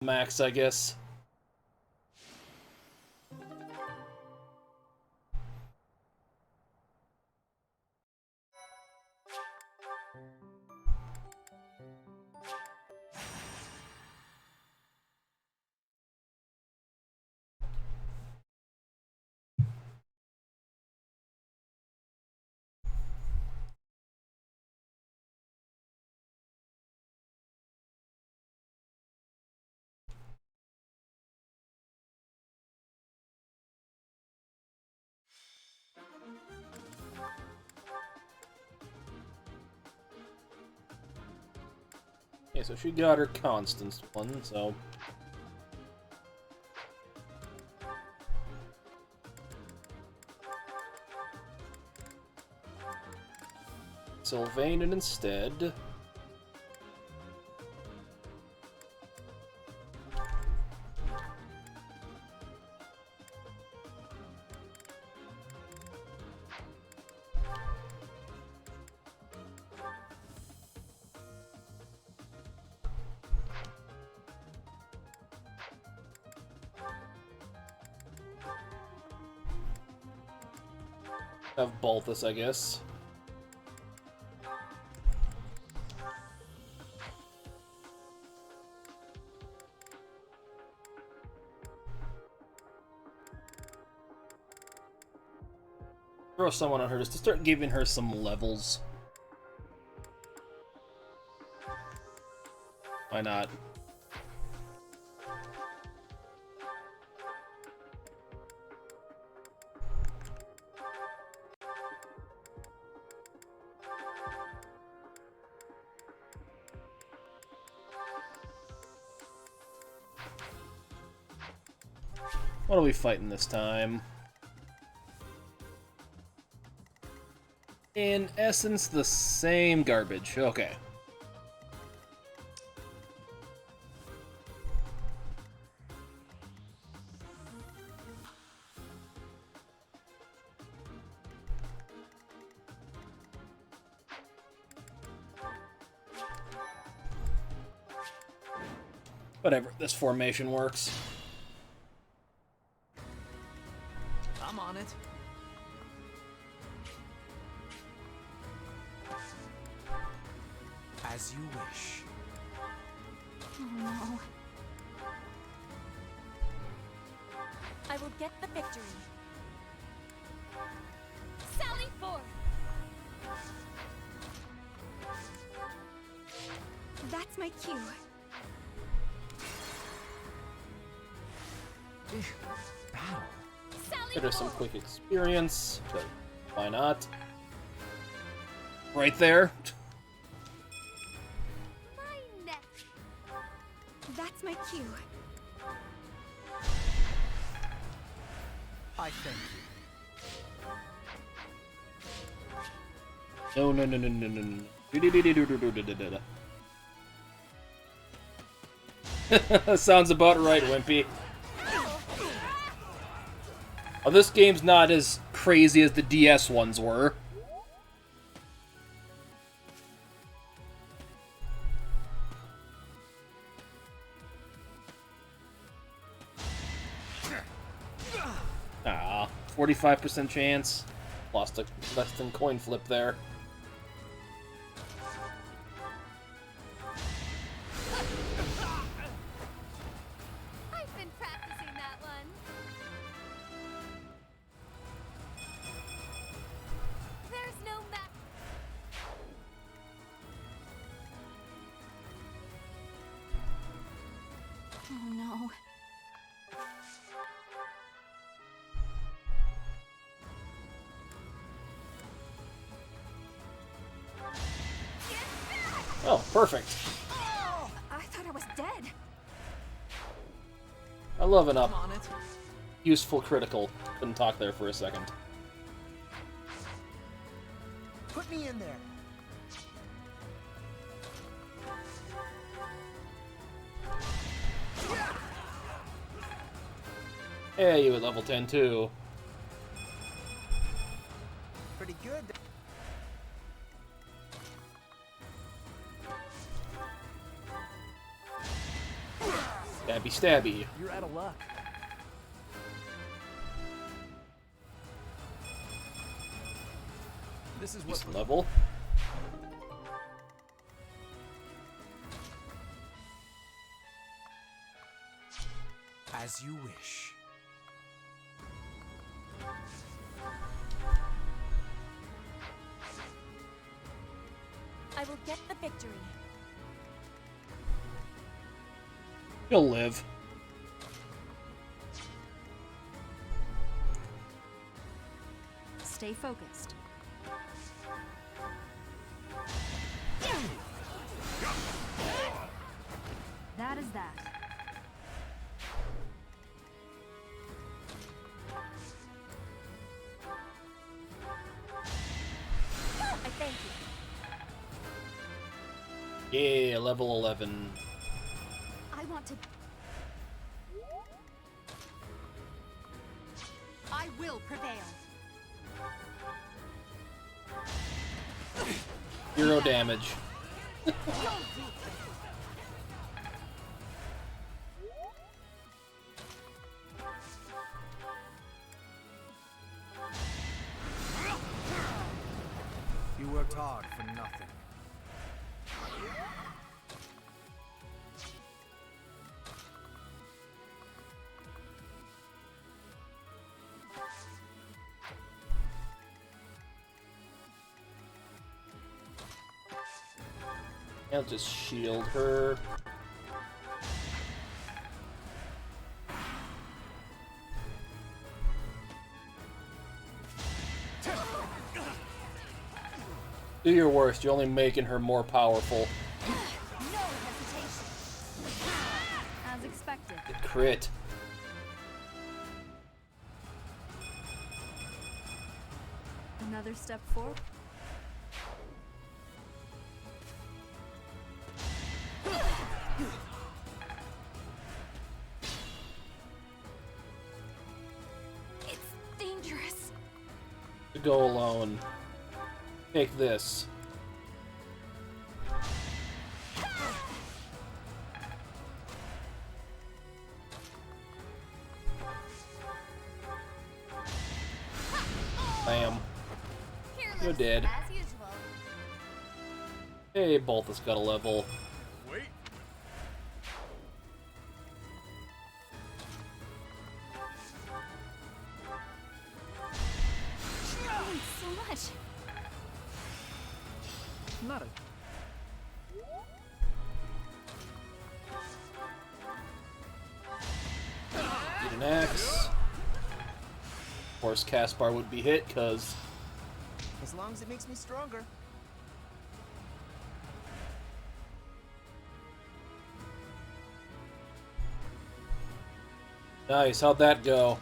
max, I guess. Okay, so she got her constants one, so... Sylvain instead. Have Balthus, I guess. Throw someone on her just to start giving her some levels. Why not? What are we fighting this time? In essence, the same garbage. Okay. Whatever, this formation works. I'm on it. As you wish. Oh no. I will get the victory. Sally forth! That's my cue. Battle. Sally Get her some forth! quick experience, but why not? Right there. My neck. That's my cue. I thank you. No, no, no, no, no, no, no. Do-do-do-do-do-do-do-do-do-do. Sounds about right, Wimpy. Oh, this game's not as crazy as the DS ones were. Ah, 45% chance. Lost a less than coin flip there. I've been practicing that one. There's no map. Oh no. Oh, perfect. I thought I was dead. I love an I'm on it. useful critical. Couldn't talk there for a second. Put me in there. Yeah, you at level 10 too. Pretty good. Stabby stabby. You're out of luck. This is what Decent level. As you wish. I will get the victory. He'll live. Stay focused. That is that. I thank you. Yeah, level 11. I want to. I will prevail. 0 damage. You worked hard for nothing. I'll just shield her. Do your worst, you're only making her more powerful. No hesitation. As expected. Crit. Another step forward. It's dangerous. To go alone. Take this. Bam. You're dead. As usual. Hey, Balthus got a level. Wait. Thanks so much. Not a. Get an axe. Of course, Caspar would be hit, because As long as it makes me stronger. nice. How'd that go?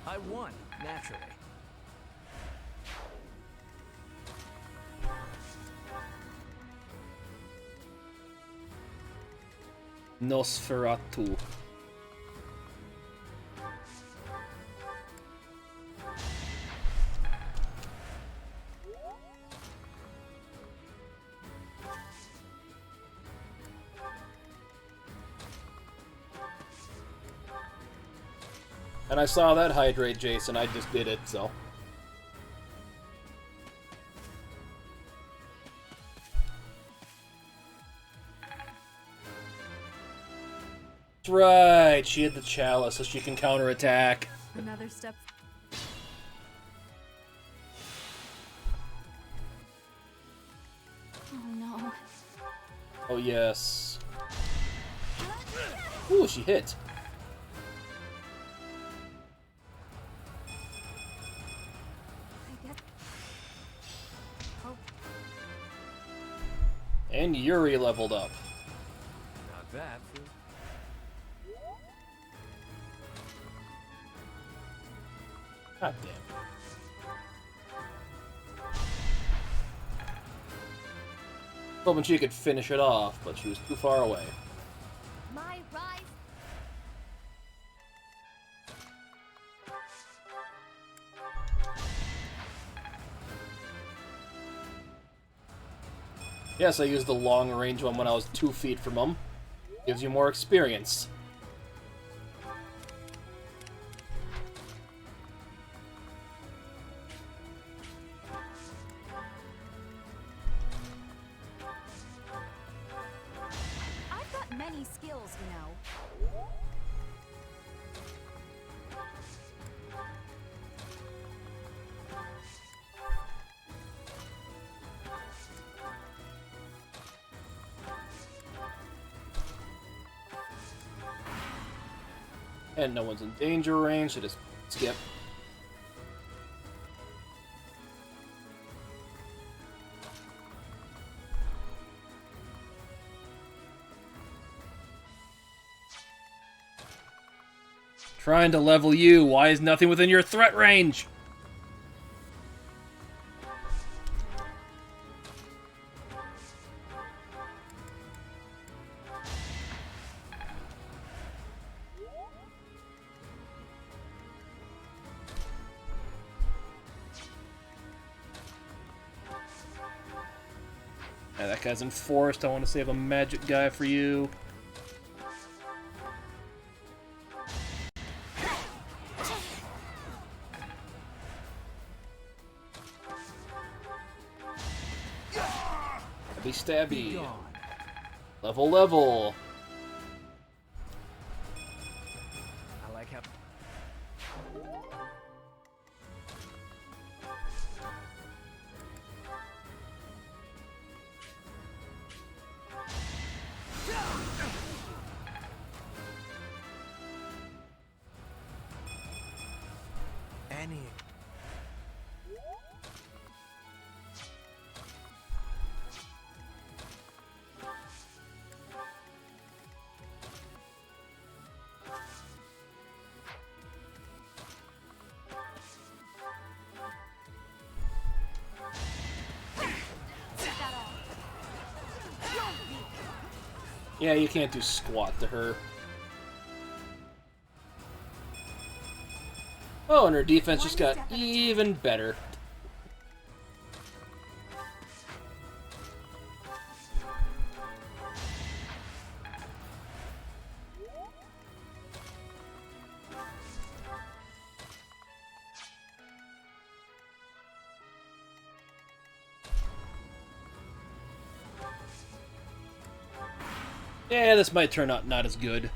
I won, naturally. Nosferatu. And I saw that hydrate, Jason. I just did it, so. That's right. She had the chalice, so she can counterattack. Another step. Oh no. Oh, yes. Ooh, she hit. I guess. Oh, And Yuri leveled up. Not bad. God damn it. Hoping she could finish it off, but she was too far away. my rise. Yes, I used the long range one when I was 2 feet from him. Gives you more experience. I've got many skills, you know. And no one's in danger range, so just skip. Trying to level you. Why is nothing within your threat range? Yeah, that guy's enforced. I want to save a magic guy for you. Stabby, stabby. Level, level. I like how... Annie. Yeah, you can't do squat to her. Oh, and her defense just got even better. Yeah, this might turn out not as good.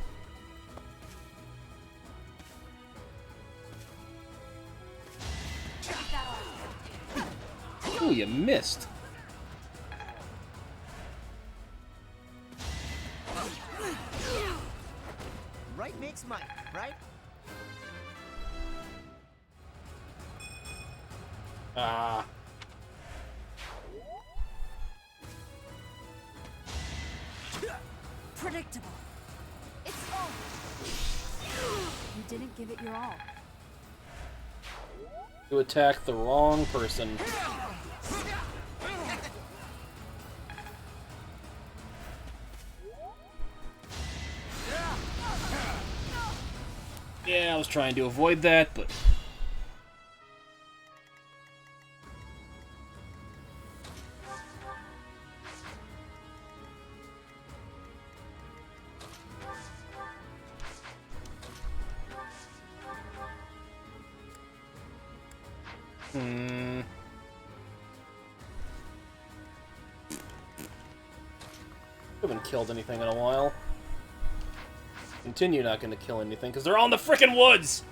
Ooh, you missed. Right makes might, right? Ah. Predictable. It's over. You didn't give it your all. You attacked the wrong person. Yeah, I was trying to avoid that, but... Haven't killed anything in a while. Continue not gonna kill anything, because they're all in the frickin' woods!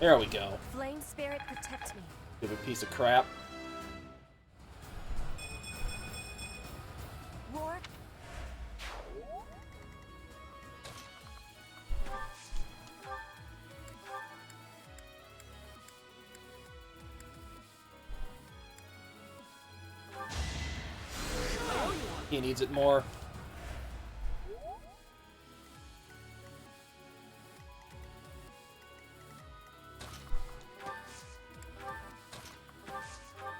There we go. Flame spirit, protect me. Give a piece of crap. Roar. He needs it more.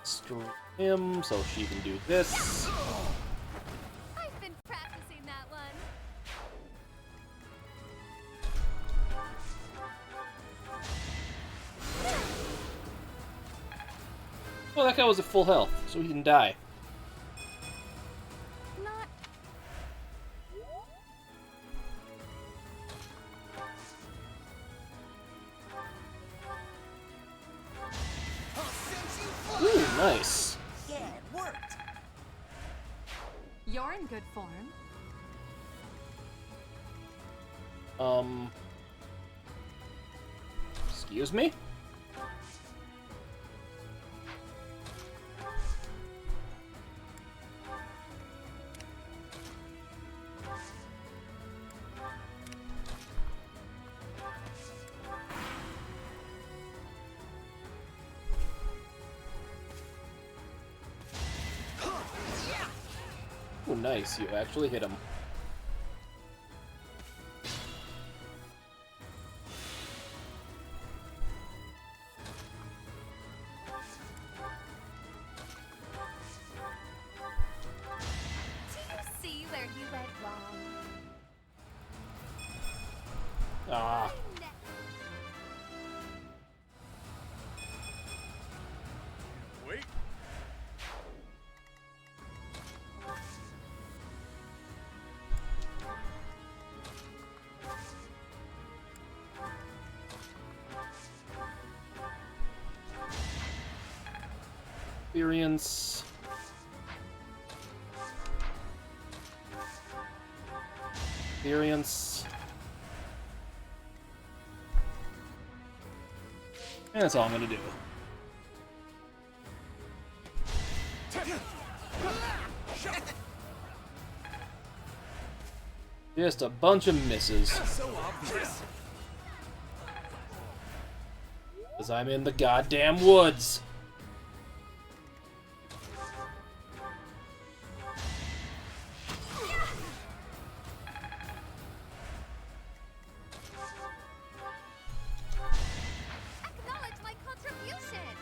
Screw him, so she can do this. Oh, that guy was at full health, so he didn't die. Not. I'll send you Ooh, nice. Yeah, it worked. You're in good form. Excuse me? Ooh, nice. You actually hit him. Do you see where he went wrong? Ah. Wait. Experience. Experience. And that's all I'm gonna do. Just a bunch of misses. So obvious. Because I'm in the goddamn woods. Acknowledge my contribution.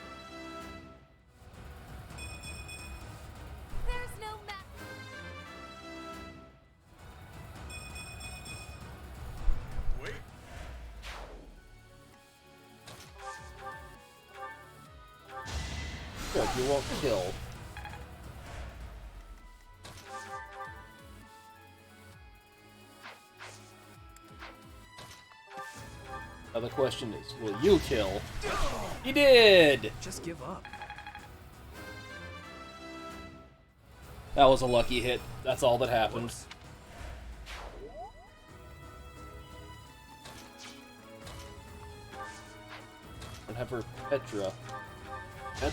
There's no map. Wait. Good, you won't kill. Now the question is, will you kill? He did! Just give up. That was a lucky hit. That's all that happened. Whoops. And have her Petra. Pet.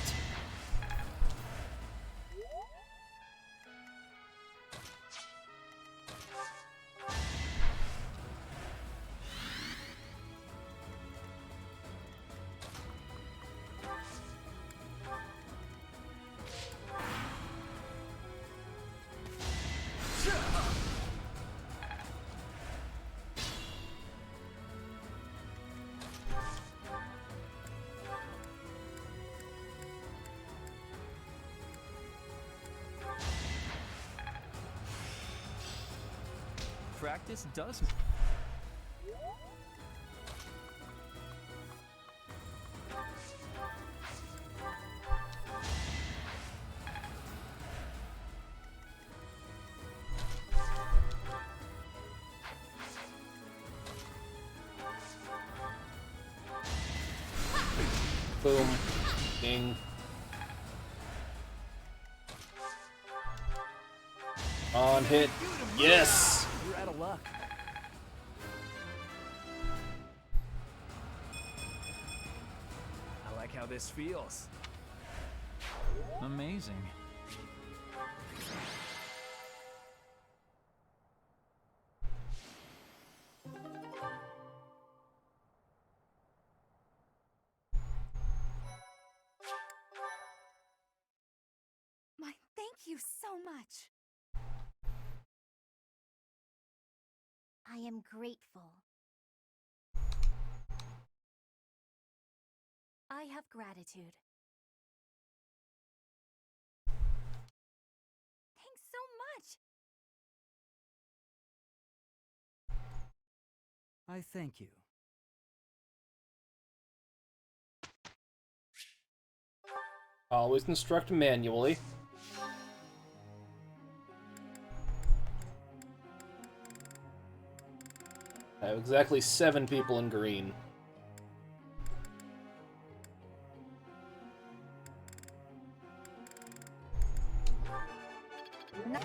Practice does. Boom. Ding. On hit. Yes! You're out of luck. I like how this feels. Amazing. My thank you so much. I am grateful. I have gratitude. Thanks so much. I thank you. Always instruct manually. I have exactly 7 people in green.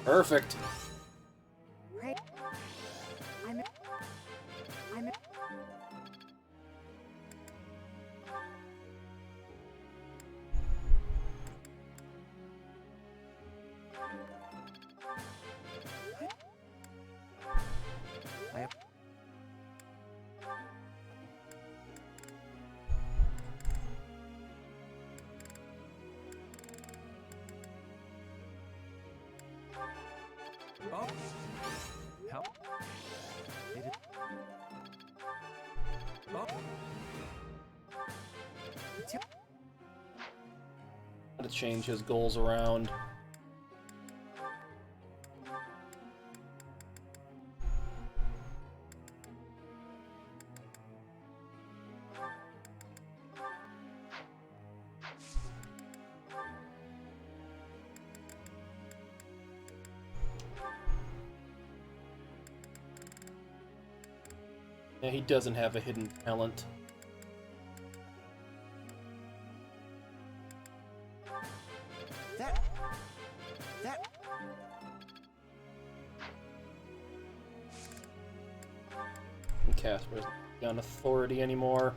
Perfect. Right. I'm Oh. Help. It is. Oh. To change his goals around. Yeah, he doesn't have a hidden talent. That. And Casper isn't on authority anymore.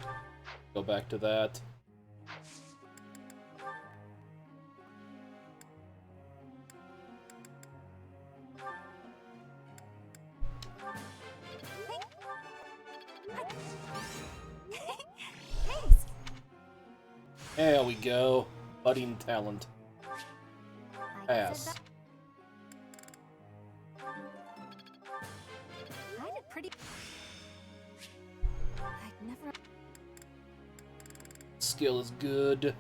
Go back to that. Thanks. There we go. Budding talent. I Pass. did pretty. I'd never. Skill is good.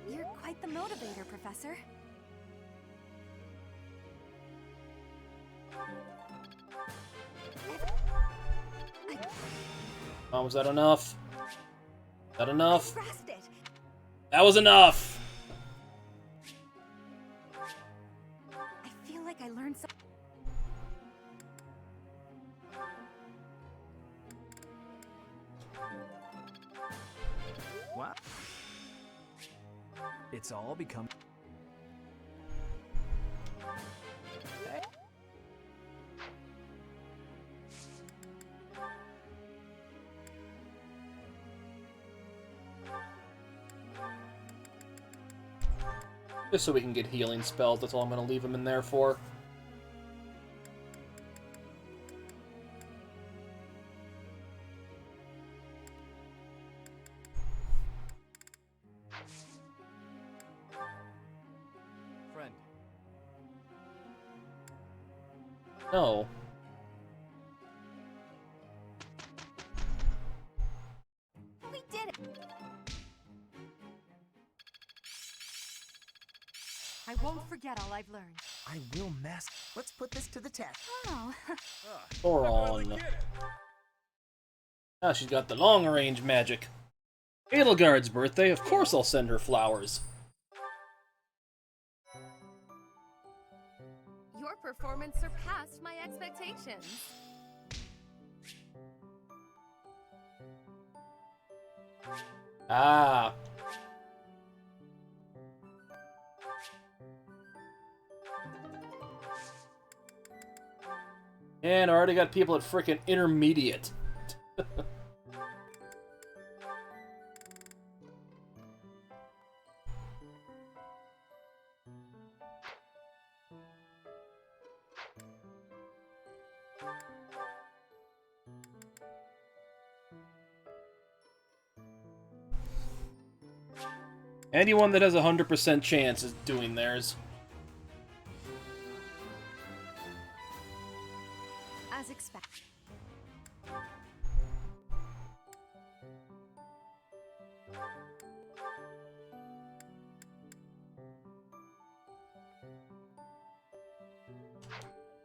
You're quite the motivator, Professor. Oh, was that enough? Is that enough? Grasped it. That was enough! I feel like I learned so. Wow. It's all become. Hey. Just so we can get healing spells, that's all I'm going to leave him in there for. Friend. No. We did it. I won't forget all I've learned. I will master. Let's put this to the test. Oh, Thoron. Ah, she's got the long-range magic. Edelgard's birthday, of course I'll send her flowers. Your performance surpassed my expectations. Ah. And I already got people at frickin' intermediate. Anyone that has a 100% chance is doing theirs. as expected.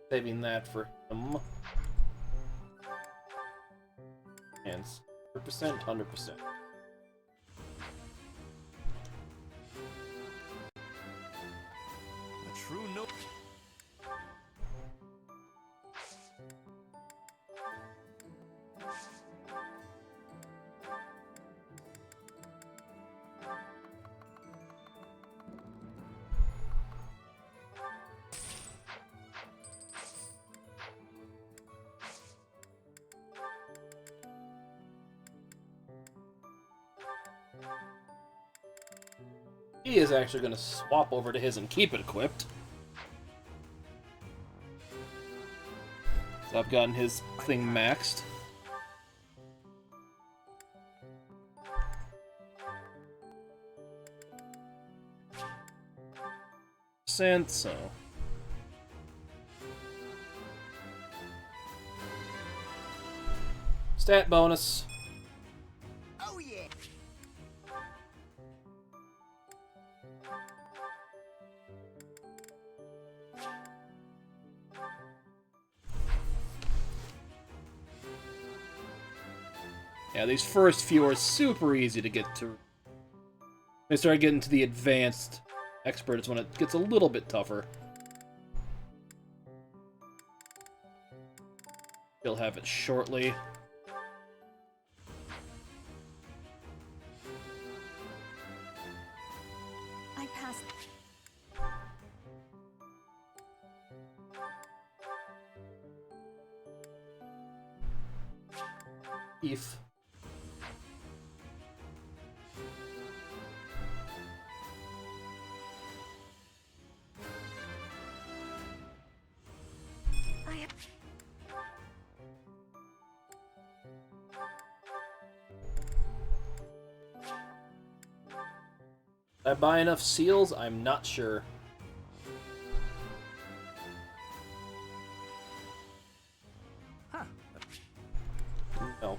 Saving that for him. And 100%, 100%. A true no. He is actually going to swap over to his and keep it equipped. So I've gotten his thing maxed. So stat bonus. Oh yeah. Yeah, these first few are super easy to get to. They start getting to the advanced expert is when it gets a little bit tougher. He'll have it shortly. I passed. If I have. I buy enough seals, I'm not sure. Huh. No.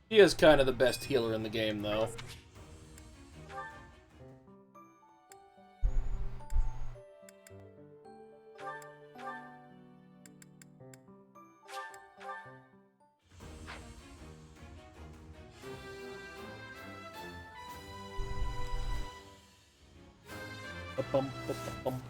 He is kind of the best healer in the game, though. Ba-bum, ba-ba-bum.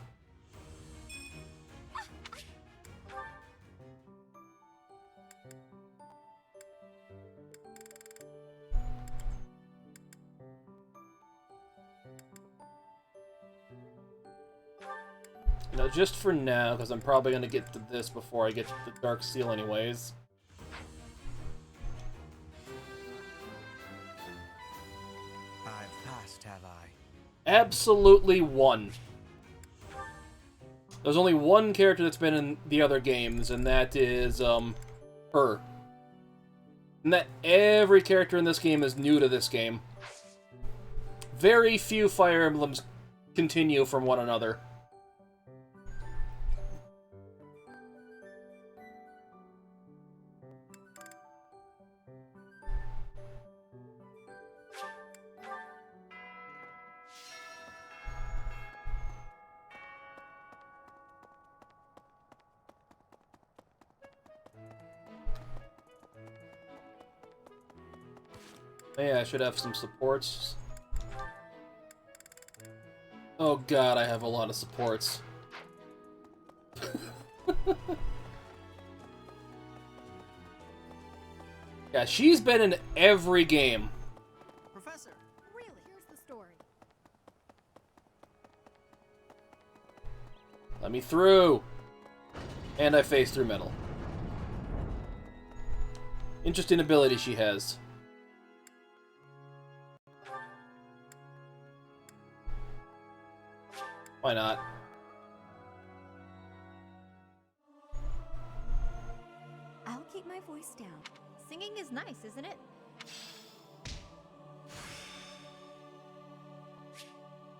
You know, just for now, because I'm probably going to get to this before I get to the Dark Seal anyways. I've passed, have I? Absolutely one. There's only one character that's been in the other games, and that is, her. And that every character in this game is new to this game. Very few Fire Emblems continue from one another. Yeah, I should have some supports. Oh god, I have a lot of supports. Yeah, she's been in every game. Professor. Really? Here's the story. Let me through! And I phase through metal. Interesting ability she has. Why not? I'll keep my voice down. Singing is nice, isn't it?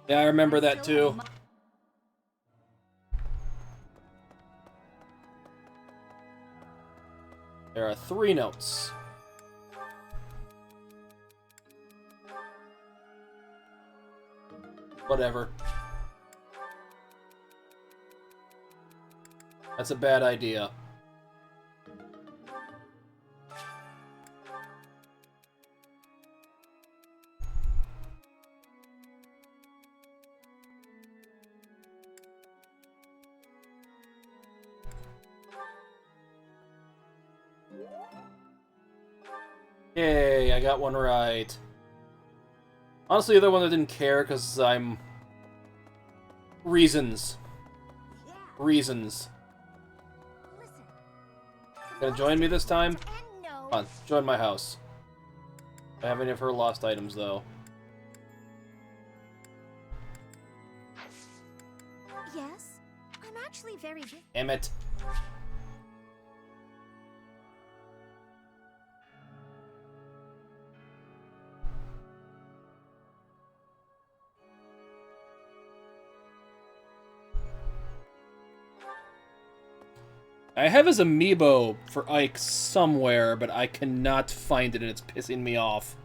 Yeah, I remember that too. There are 3 notes. Whatever. That's a bad idea. Yay, I got one right. Honestly, the other one I didn't care because I'm... Reasons. Reasons. Listen. Gonna join me this time? And no. Come on, join my house. I have any of her lost items, though. Yes, I'm actually very busy. Damn it. I have his amiibo for Ike somewhere, but I cannot find it and it's pissing me off.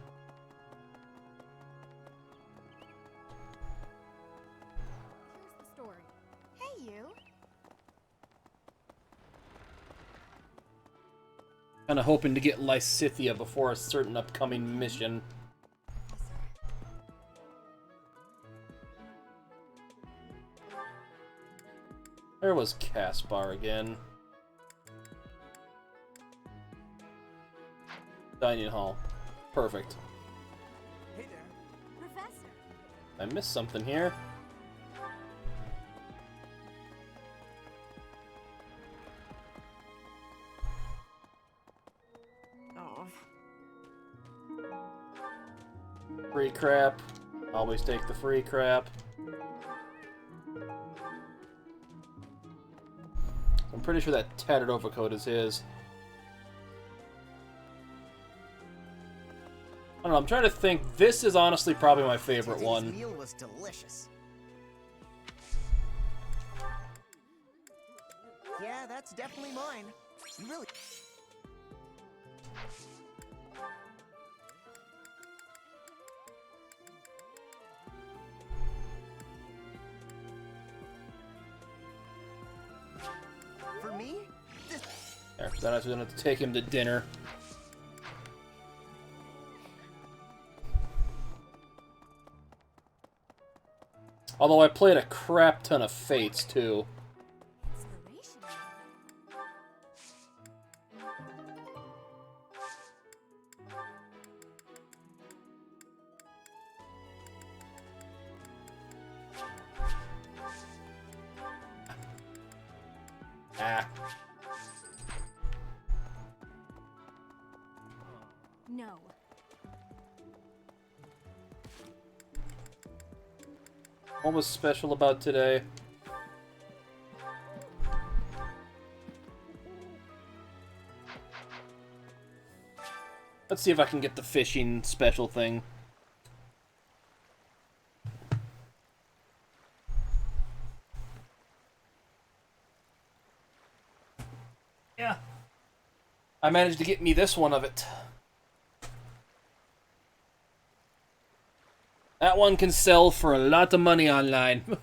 Here's the story. Hey, you. Kinda hoping to get Lysithea before a certain upcoming mission. There was Caspar again. Dining hall. Perfect. Hey there. Professor. I missed something here. Oh. Free crap. Always take the free crap. I'm pretty sure that tattered overcoat is his. I don't know, I'm trying to think. This is honestly probably my favorite Today's one. meal was delicious. Yeah, that's definitely mine. You really... For me? This... There, then I was gonna have to take him to dinner. Although I played a crap ton of Fates, too. Inspiration. Ah. No. What was special about today? Let's see if I can get the fishing special thing. Yeah. I managed to get me this one of it. That one can sell for a lot of money online.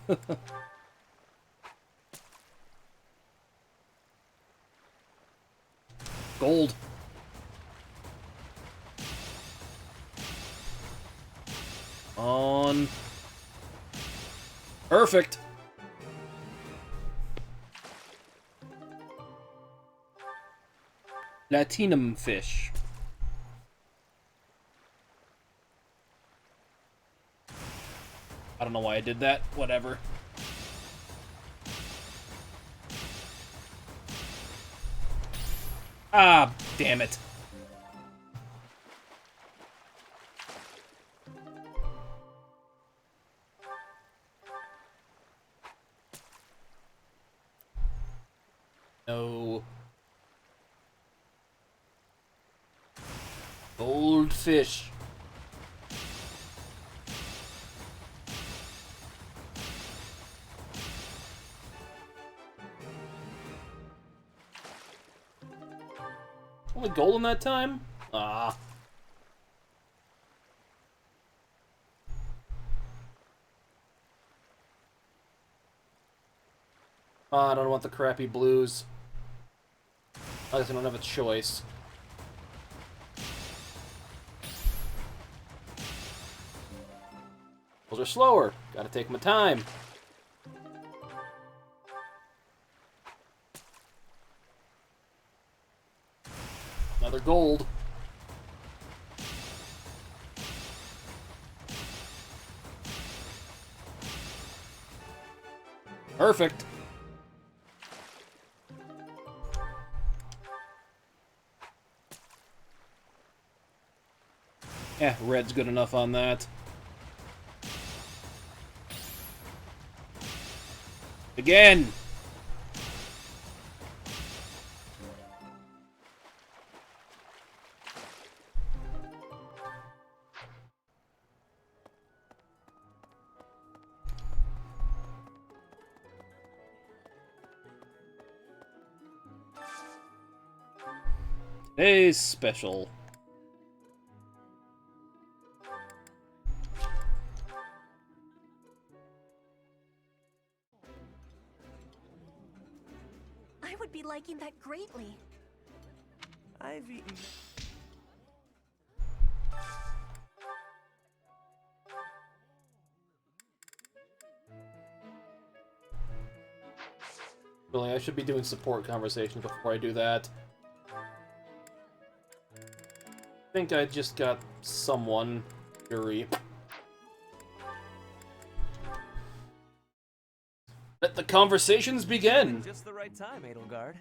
Gold. On. Perfect. Platinum fish. I don't know why I did that. Whatever. Ah, damn it. No. Goldfish. Only golden that time? Ah. I don't want the crappy blues. I guess I don't have a choice. Those are slower. Gotta take my time. Another gold. Perfect. Yeah, red's good enough on that. Again! Today's special. I would be liking that greatly. I've eaten. Really, I should be doing support conversations before I do that. I think I just got someone, Yuri. Let the conversations begin! Just the right time, Edelgard.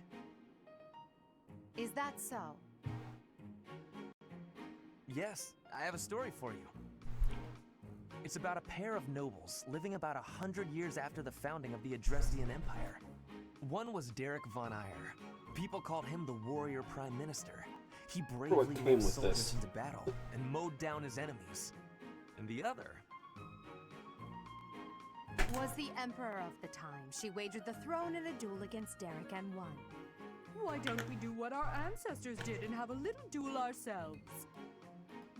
Is that so? Yes, I have a story for you. It's about a pair of nobles living about 100 years after the founding of the Adrestian Empire. One was Derek von Eyre. People called him the Warrior Prime Minister. He bravely came led with soldiers this? into battle and mowed down his enemies. And the other... Was the emperor of the time. She wagered the throne in a duel against Derek and won. Why don't we do what our ancestors did and have a little duel ourselves?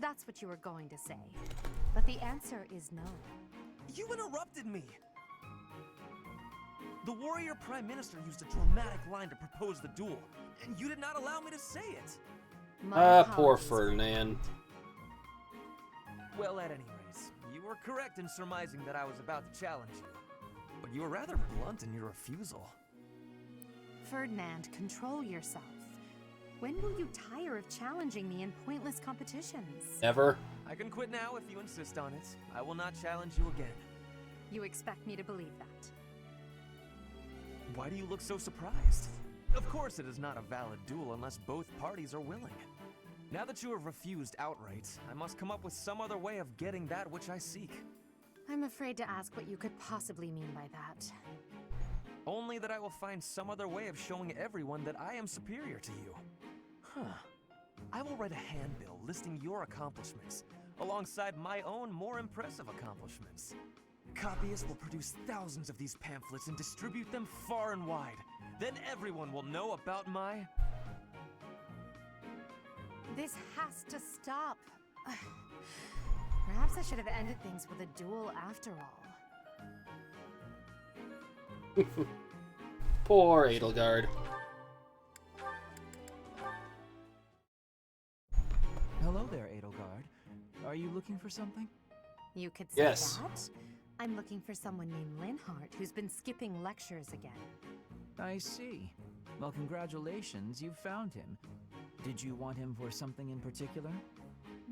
That's what you were going to say. But the answer is no. You interrupted me! The Warrior Prime Minister used a dramatic line to propose the duel, and you did not allow me to say it! My Poor apologies. Ferdinand. Well, at any rate, you were correct in surmising that I was about to challenge you. But you were rather blunt in your refusal. Ferdinand, control yourself. When will you tire of challenging me in pointless competitions? Never. I can quit now if you insist on it. I will not challenge you again. You expect me to believe that? Why do you look so surprised? Of course it is not a valid duel unless both parties are willing. Now that you have refused outright, I must come up with some other way of getting that which I seek. I'm afraid to ask what you could possibly mean by that. Only that I will find some other way of showing everyone that I am superior to you. Huh. I will write a handbill listing your accomplishments, alongside my own more impressive accomplishments. Copyists will produce thousands of these pamphlets and distribute them far and wide. Then everyone will know about my... This has to stop. Perhaps I should have ended things with a duel after all. Poor Edelgard. Hello there, Edelgard. Are you looking for something? You could say Yes. that. I'm looking for someone named Linhardt who's been skipping lectures again. I see. Well, congratulations, you found him. Did you want him for something in particular?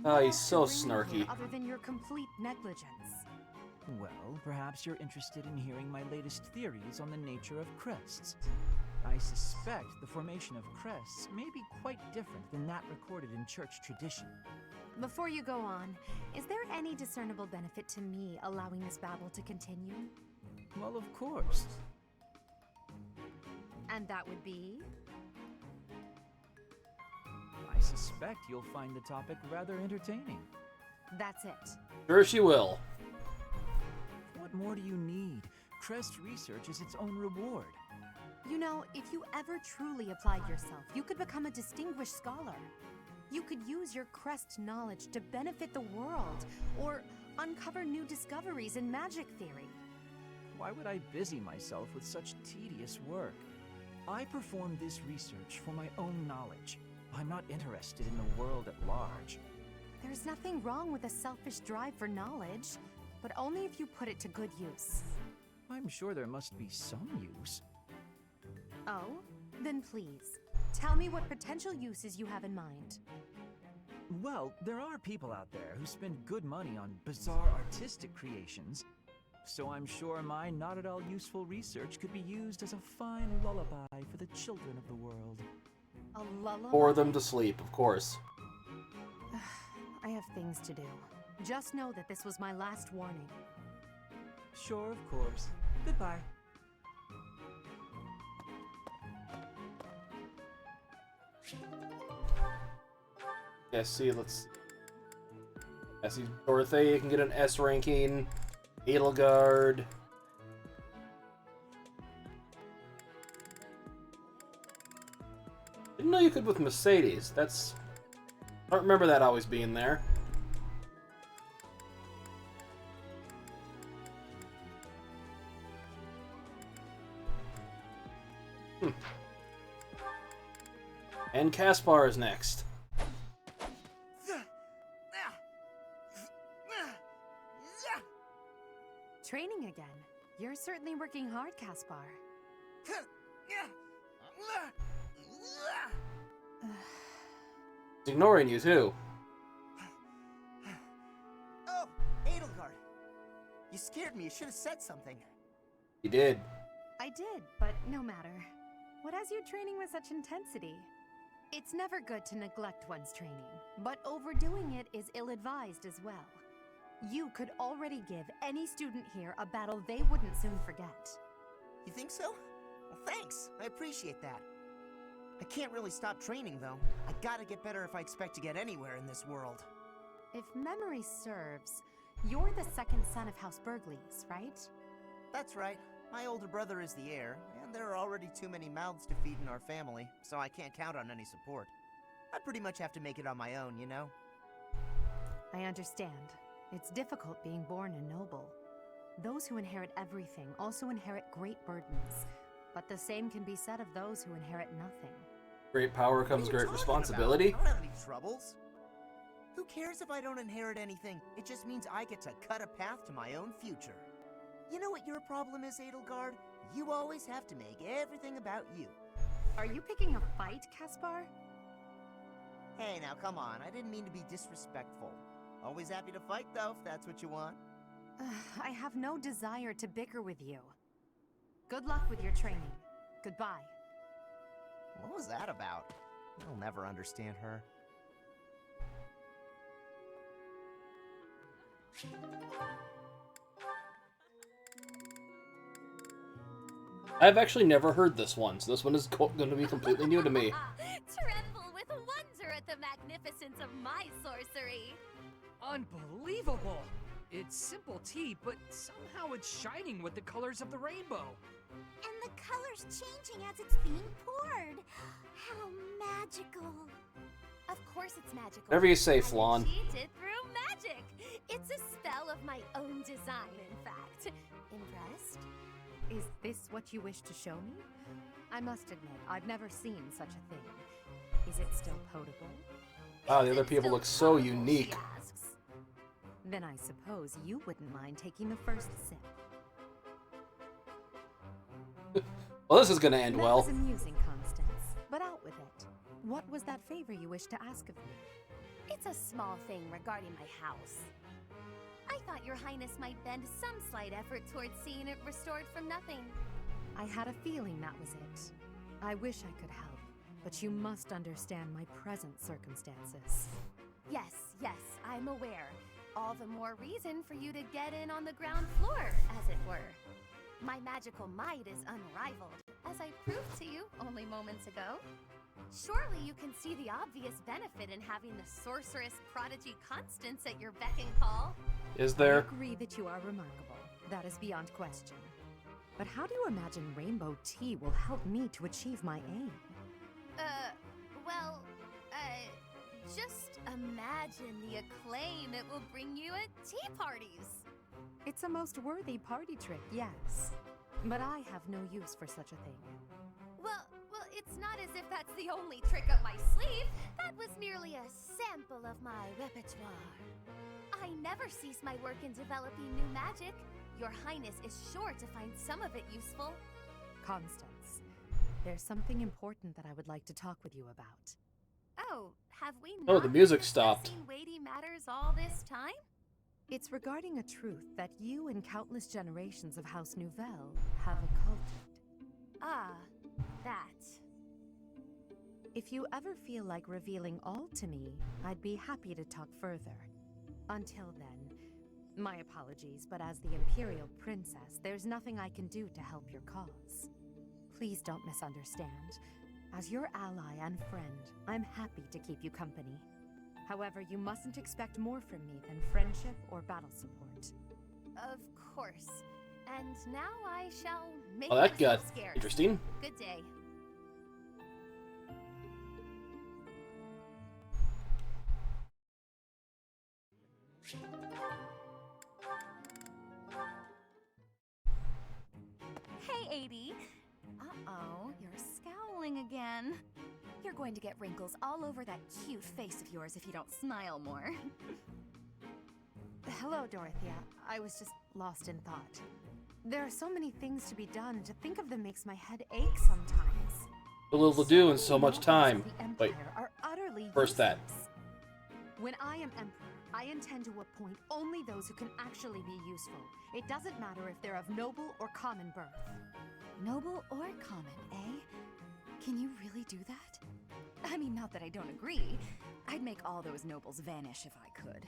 Oh, he's What so else to bring here snarky. Other than your complete negligence. Well, perhaps you're interested in hearing my latest theories on the nature of crests. I suspect the formation of crests may be quite different than that recorded in church tradition. Before you go on, is there any discernible benefit to me allowing this babble to continue? Well, of course. And that would be? I suspect you'll find the topic rather entertaining. That's it. Sure she will. What more do you need? Crest research is its own reward. You know, if you ever truly applied yourself, you could become a distinguished scholar. You could use your Crest knowledge to benefit the world, or uncover new discoveries in magic theory. Why would I busy myself with such tedious work? I perform this research for my own knowledge. I'm not interested in the world at large. There's nothing wrong with a selfish drive for knowledge, but only if you put it to good use. I'm sure there must be some use. Oh? Then please, tell me what potential uses you have in mind. Well, there are people out there who spend good money on bizarre artistic creations, so I'm sure my not at all useful research could be used as a fine lullaby for the children of the world. A lullaby? Bore them to sleep, of course. I have things to do. Just know that this was my last warning. Sure, of course. Goodbye. Yeah, see, Dorothea can get an S ranking. Edelgard. Didn't know you could with Mercedes. I don't remember that always being there. And Caspar is next. Training again. You're certainly working hard, Caspar. He's ignoring you, too. Oh, Edelgard. You scared me. You should have said something. He did. I did, but no matter. What has you training with such intensity? It's never good to neglect one's training, but overdoing it is ill-advised as well. You could already give any student here a battle they wouldn't soon forget. You think so? Well, thanks. I appreciate that. I can't really stop training, though. I gotta get better if I expect to get anywhere in this world. If memory serves, you're the second son of House Burgleys, right? That's right. My older brother is the heir, and there are already too many mouths to feed in our family, so I can't count on any support. I pretty much have to make it on my own, you know? I understand. It's difficult being born a noble. Those who inherit everything also inherit great burdens, but the same can be said of those who inherit nothing. Great power comes great responsibility. I don't have any troubles. Who cares if I don't inherit anything? It just means I get to cut a path to my own future. You know what your problem is, Edelgard? You always have to make everything about you. Are you picking a fight, Caspar? Hey, now come on. I didn't mean to be disrespectful. Always happy to fight, though, if that's what you want. I have no desire to bicker with you. Good luck with your training. Goodbye. What was that about? I'll never understand her. I've actually never heard this one, so this one is going to be completely new to me. Tremble with wonder at the magnificence of my sorcery. Unbelievable! It's simple tea, but somehow it's shining with the colors of the rainbow. And the colors changing as it's being poured. How magical. Of course it's magical. Whatever you say, I Flan. achieved it through magic. It's a spell of my own design, in fact. Impressed? Is this what you wish to show me? I must admit, I've never seen such a thing. Is it still potable? Wow, the Is other it people still look so potable, unique. she asks. Then I suppose you wouldn't mind taking the first sip. Well, this is going to end That well. was amusing, Constance, but out with it. What was that favor you wished to ask of me? It's a small thing regarding my house. I thought your highness might bend some slight effort towards seeing it restored from nothing. I had a feeling that was it. I wish I could help, but you must understand my present circumstances. Yes, I'm aware. All the more reason for you to get in on the ground floor, as it were. My magical might is unrivaled, as I proved to you only moments ago. Surely you can see the obvious benefit in having the sorceress prodigy Constance at your beck and call. Is I there? agree that you are remarkable. That is beyond question. But how do you imagine rainbow tea will help me to achieve my aim? Well, just imagine the acclaim it will bring you at tea parties. It's a most worthy party trick, yes. But I have no use for such a thing. Well, it's not as if that's the only trick up my sleeve. That was merely a sample of my repertoire. I never cease my work in developing new magic. Your Highness is sure to find some of it useful. Constance, there's something important that I would like to talk with you about. Oh, have we Oh, not the music been stopped. discussing weighty matters all this time? It's regarding a truth that you and countless generations of House Nouvelle have occulted. Ah, that. If you ever feel like revealing all to me, I'd be happy to talk further. Until then, my apologies, but as the Imperial Princess, there's nothing I can do to help your cause. Please don't misunderstand. As your ally and friend, I'm happy to keep you company. However, you mustn't expect more from me than friendship or battle support. Of course. And now I shall make Oh, that myself got scarce. interesting. Good day. Hey, 80. Uh-oh, you're scowling again. You're going to get wrinkles all over that cute face of yours if you don't smile more. Hello, Dorothea. I was just lost in thought. There are so many things to be done. To think of them makes my head ache sometimes. A little to do and so much time. The Wait, Empire are utterly first that. useless. When I am Emperor, I intend to appoint only those who can actually be useful. It doesn't matter if they're of noble or common birth. Noble or common, eh? Can you really do that? I mean, not that I don't agree. I'd make all those nobles vanish if I could.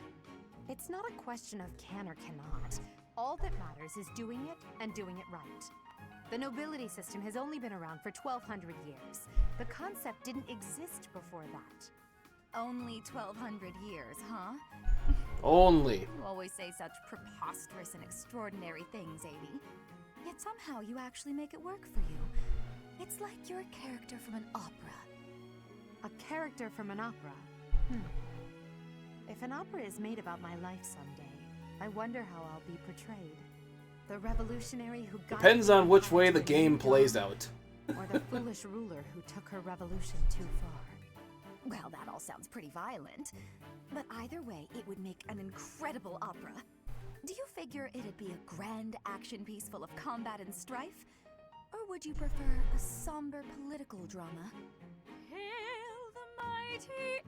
It's not a question of can or cannot. All that matters is doing it and doing it right. The nobility system has only been around for 1,200 years. The concept didn't exist before that. Only 1,200 years, huh? Only. You always say such preposterous and extraordinary things, 80. Yet somehow you actually make it work for you. It's like you're a character from an opera. A character from an opera? If an opera is made about my life someday, I wonder how I'll be portrayed. The revolutionary who guided Depends on which empire way to the a new game plays dawn, out. or the foolish ruler who took her revolution too far. Well, that all sounds pretty violent. But either way, it would make an incredible opera. Do you figure it'd be a grand action piece full of combat and strife? Or would you prefer a somber political drama? Hail the mighty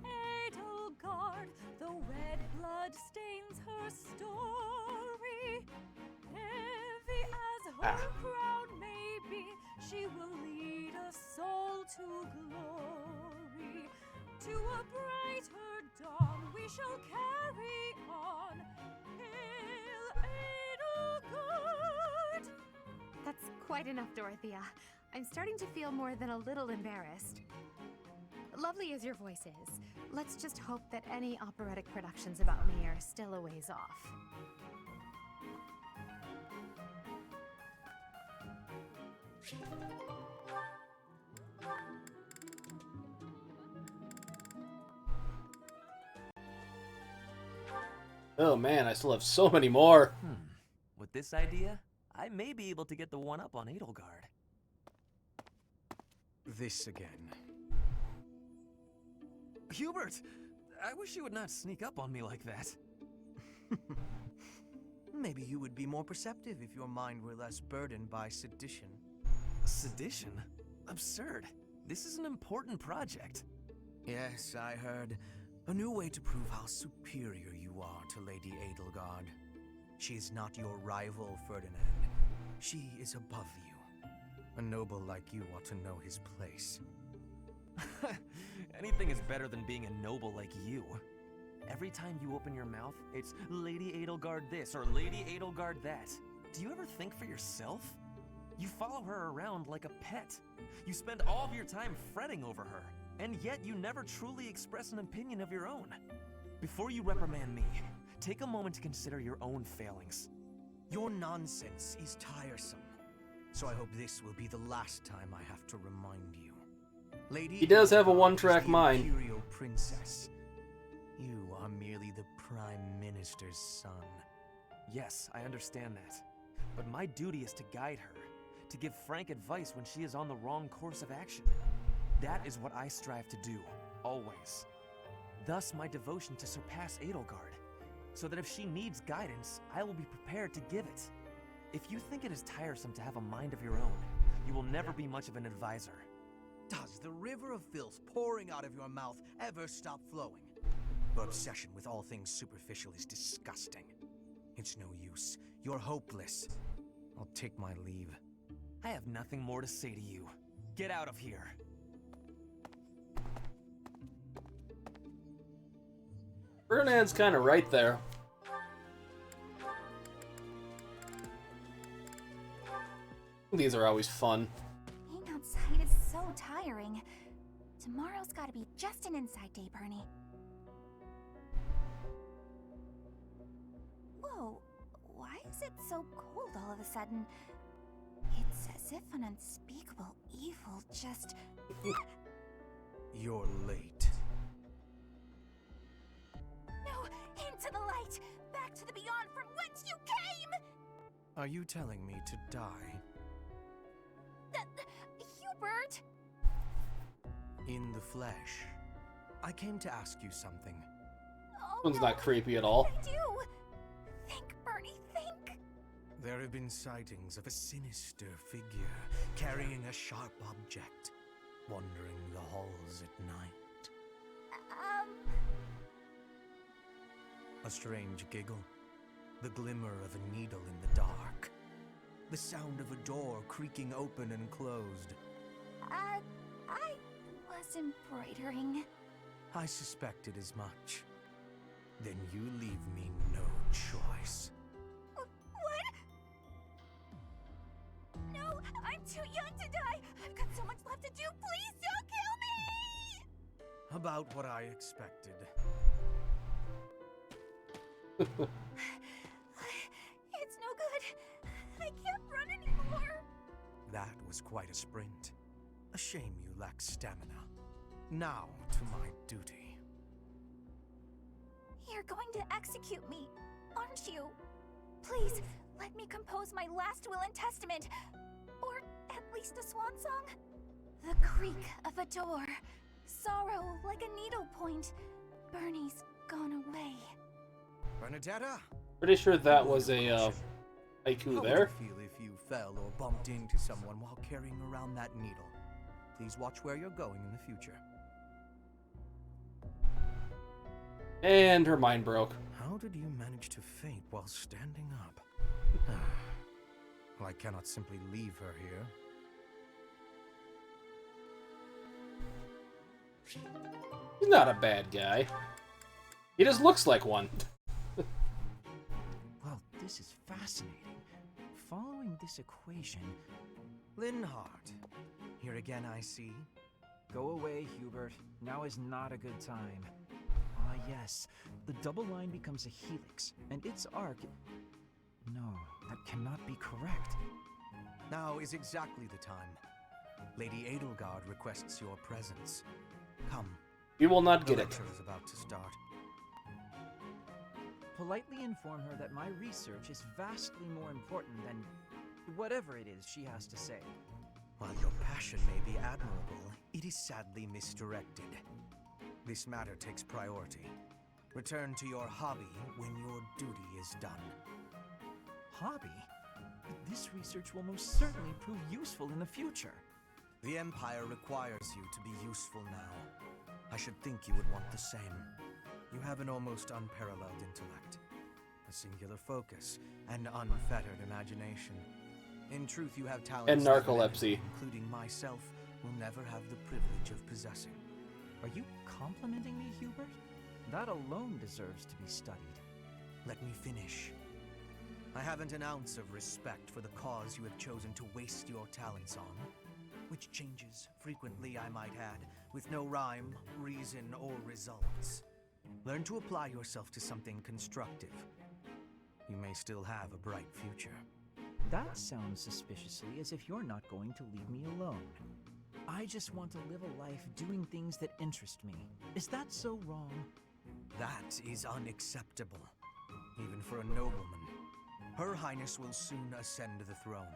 Edelgard, the red blood stains her story. Heavy as her crown may be, she will lead a soul to glory. To a brighter dawn we shall carry on. Hail Edelgard! That's quite enough, Dorothea. I'm starting to feel more than a little embarrassed. Lovely as your voice is, let's just hope that any operatic productions about me are still a ways off. Oh man, I still have so many more. With this idea, I may be able to get the one up on Edelgard. This again. Hubert! I wish you would not sneak up on me like that. Maybe you would be more perceptive if your mind were less burdened by sedition. Sedition? Absurd. This is an important project. Yes, I heard. A new way to prove how superior you are to Lady Edelgard. She is not your rival, Ferdinand. She is above you. A noble like you ought to know his place. Anything is better than being a noble like you. Every time you open your mouth, it's Lady Edelgard this or Lady Edelgard that. Do you ever think for yourself? You follow her around like a pet. You spend all of your time fretting over her, and yet you never truly express an opinion of your own. Before you reprimand me, take a moment to consider your own failings. Your nonsense is tiresome. So I hope this will be the last time I have to remind you. Lady He does have a Edelgard one-track is the mind. Imperial Princess. You are merely the Prime Minister's son. Yes, I understand that. But my duty is to guide her, to give frank advice when she is on the wrong course of action. That is what I strive to do, always. Thus my devotion to surpass Edelgard, so that if she needs guidance, I will be prepared to give it. If you think it is tiresome to have a mind of your own, you will never be much of an advisor. Does the river of filth pouring out of your mouth ever stop flowing? Your obsession with all things superficial is disgusting. It's no use. You're hopeless. I'll take my leave. I have nothing more to say to you. Get out of here. Ferdinand's kind of right there. These are always fun. Being outside is so tiring. Tomorrow's gotta be just an inside day, Bernie. Whoa, why is it so cold all of a sudden? It's as if an unspeakable evil just... You're late. No, into the light! Back to the beyond from whence you came! Are you telling me to die? Hubert! In the flesh. I came to ask you something. Oh, One's not creepy at all. I do! Think, Bernie, think! There have been sightings of a sinister figure carrying a sharp object, wandering the halls at night. A strange giggle, the glimmer of a needle in the dark, the sound of a door creaking open and closed. I was embroidering. I suspected as much. Then you leave me no choice. What? No, I'm too young to die! I've got so much left to do! Please don't kill me! About what I expected. It's no good. I can't run anymore. That was quite a sprint. A shame you lack stamina. Now to my duty. You're going to execute me, aren't you? Please, let me compose my last will and testament. Or at least a swan song. The creak of a door. Sorrow like a needlepoint. Bernie's gone away. Bernadetta? Pretty sure that was a haiku How there. would you feel if you fell or bumped into someone while carrying around that needle? Please watch where you're going in the future. And her mind broke. How did you manage to faint while standing up? Well, I cannot simply leave her here. He's not a bad guy. He just looks like one. Well, this is fascinating. Following this equation... Linhardt. Here again, I see. Go away, Hubert. Now is not a good time. Ah, yes. The double line becomes a helix, and its arc... No, that cannot be correct. Now is exactly the time. Lady Edelgard requests your presence. Come. You will not The get it. lecture is about to start. Politely inform her that my research is vastly more important than whatever it is she has to say. While your passion may be admirable, it is sadly misdirected. This matter takes priority. Return to your hobby when your duty is done. Hobby? This research will most certainly prove useful in the future. The Empire requires you to be useful now. I should think you would want the same. You have an almost unparalleled intellect, a singular focus, and unfettered imagination. In truth, you have talents And that narcolepsy. many, including myself, will never have the privilege of possessing. Are you complimenting me, Hubert? That alone deserves to be studied. Let me finish. I haven't an ounce of respect for the cause you have chosen to waste your talents on, which changes frequently, I might add, with no rhyme, reason, or results. Learn to apply yourself to something constructive. You may still have a bright future. That sounds suspiciously as if you're not going to leave me alone. I just want to live a life doing things that interest me. Is that so wrong? That is unacceptable, even for a nobleman. Her Highness will soon ascend the throne.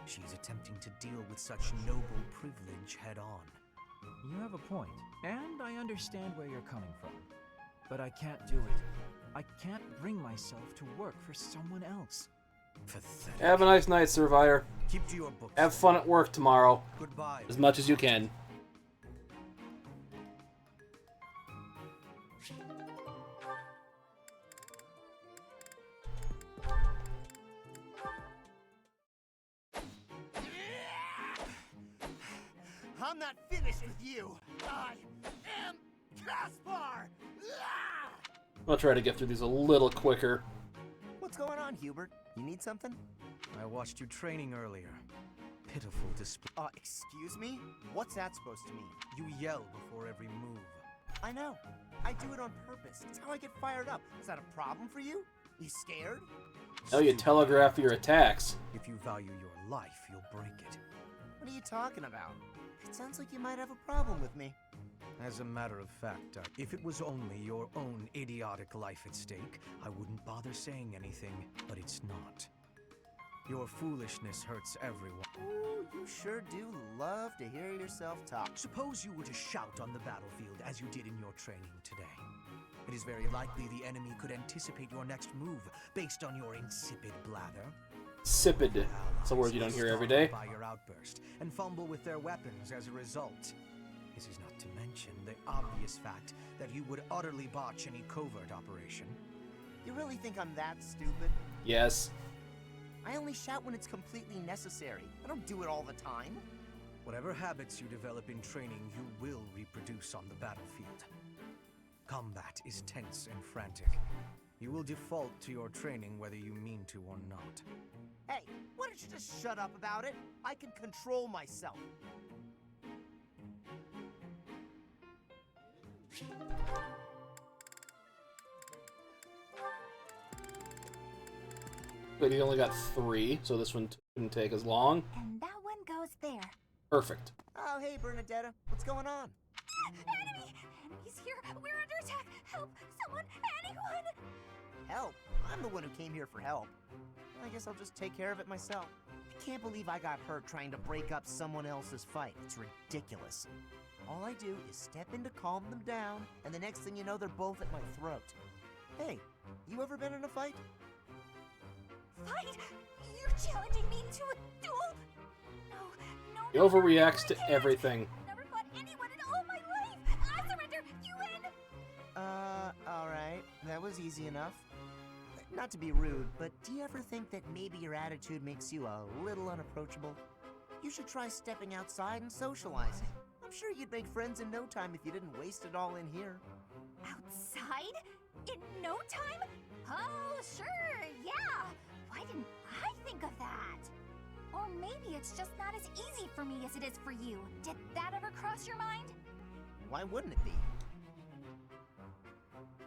She's attempting to deal with such noble privilege head-on. You have a point, and I understand where you're coming from. But I can't do it. I can't bring myself to work for someone else. Pathetic. Have a nice night, Survivor. Keep to your books. Have fun at work tomorrow. Goodbye. As much as you can. I'm not finished with you. I am Caspar. I'll try to get through these a little quicker. What's going on, Hubert? You need something? I watched you training earlier. Pitiful display. Excuse me? What's that supposed to mean? You yell before every move. I know. I do it on purpose. It's how I get fired up. Is that a problem for you? You scared? Oh, you telegraph your attacks. If you value your life, you'll break it. What are you talking about? It sounds like you might have a problem with me. As a matter of fact, if it was only your own idiotic life at stake, I wouldn't bother saying anything, but it's not. Your foolishness hurts everyone. Ooh, you sure do love to hear yourself talk. Suppose you were to shout on the battlefield as you did in your training today. It is very likely the enemy could anticipate your next move based on your insipid blather. Sipid. It's a word you don't hear every day. By your outburst and fumble with their weapons as a result. This is not to mention the obvious fact that you would utterly botch any covert operation. You really think I'm that stupid? Yes. I only shout when it's completely necessary. I don't do it all the time. Whatever habits you develop in training, you will reproduce on the battlefield. Combat is tense and frantic. You will default to your training whether you mean to or not. Hey, why don't you just shut up about it? I can control myself. But he only got 3, so this one didn't take as long. And that one goes there. Perfect. Oh, hey, Bernadetta. What's going on? Enemy! Enemies here! We're under attack! Help! Someone! Anyone! Help? I'm the one who came here for help. I guess I'll just take care of it myself. I can't believe I got hurt trying to break up someone else's fight. It's ridiculous. All I do is step in to calm them down, and the next thing you know, they're both at my throat. Hey, you ever been in a fight? Fight? You're challenging me to a duel? No. He overreacts to everything. Never fought anyone in all my life! I surrender! You win! Alright. That was easy enough. Not to be rude, but do you ever think that maybe your attitude makes you a little unapproachable? You should try stepping outside and socializing. I'm sure you'd make friends in no time if you didn't waste it all in here. Outside? In no time? Oh, sure, yeah! Why didn't I think of that? Or maybe it's just not as easy for me as it is for you. Did that ever cross your mind? Why wouldn't it be?